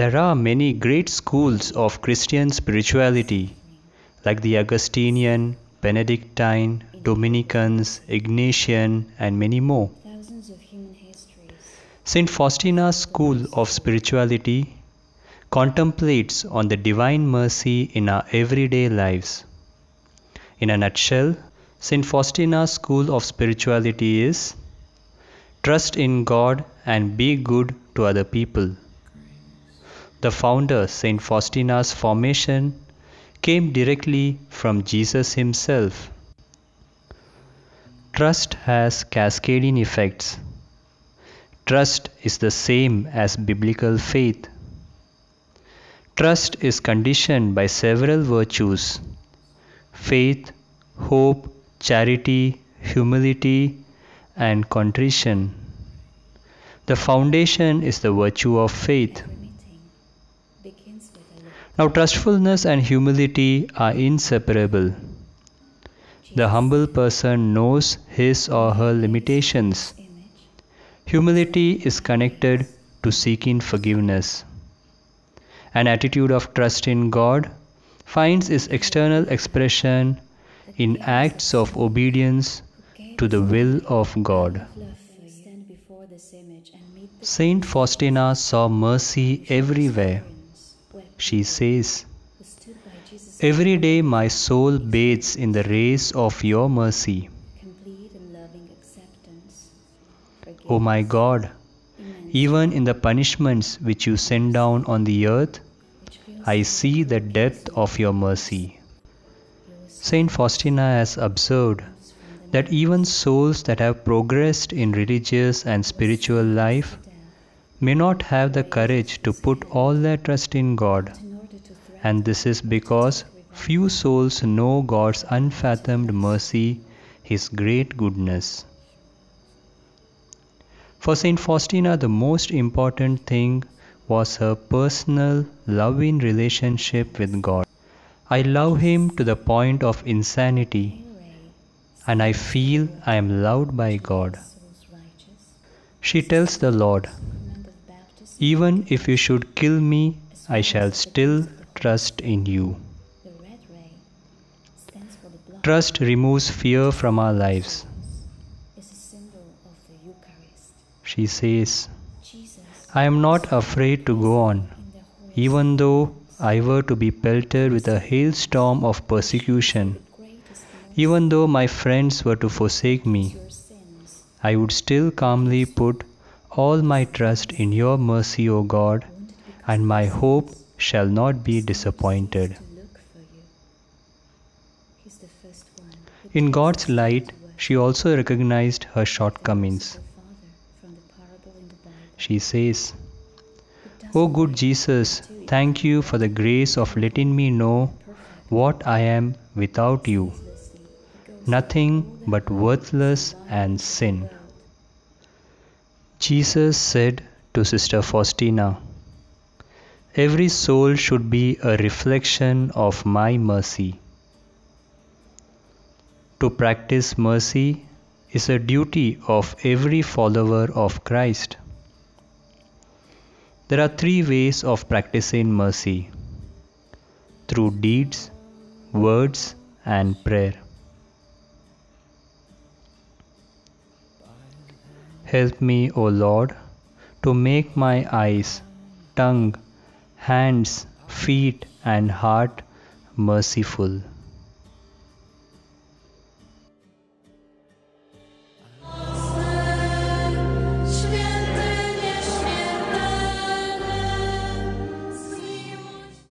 There are many great schools of Christian spirituality, like the Augustinian, Benedictine, Dominicans, Ignatian, and many more. Saint Faustina's school of spirituality contemplates on the divine mercy in our everyday lives. In a nutshell, Saint Faustina's school of spirituality is: trust in God and be good to other people. The founder, Saint Faustina's formation, came directly from Jesus himself. Trust has cascading effects. Trust is the same as biblical faith. Trust is conditioned by several virtues: faith, hope, charity, humility, and contrition. The foundation is the virtue of faith. Now, trustfulness and humility are inseparable. The humble person knows his or her limitations. Humility is connected to seeking forgiveness. An attitude of trust in God finds its external expression in acts of obedience to the will of God. Saint Faustina saw mercy everywhere. She says, "Every day my soul bathes in the rays of your mercy. O my God, even in the punishments which you send down on the earth, I see the depth of your mercy." Saint Faustina has observed that even souls that have progressed in religious and spiritual life may not have the courage to put all their trust in God, and this is because few souls know God's unfathomed mercy, His great goodness. For Saint Faustina, the most important thing was her personal, loving relationship with God. "I love Him to the point of insanity, and I feel I am loved by God." She tells the Lord, "Even if you should kill me, I shall still trust in you." Trust removes fear from our lives. She says, "I am not afraid to go on, even though I were to be pelted with a hailstorm of persecution, even though my friends were to forsake me. I would still calmly put all my trust in your mercy, O God, and my hope shall not be disappointed." In God's light, she also recognized her shortcomings. She says, "O good Jesus, thank you for the grace of letting me know what I am without you, nothing but worthless and sin." Jesus said to Sister Faustina, "Every soul should be a reflection of my mercy." To practice mercy is a duty of every follower of Christ. There are 3 ways of practicing mercy: through deeds, words, and prayer. Help me, O Lord, to make my eyes, tongue, hands, feet, and heart merciful.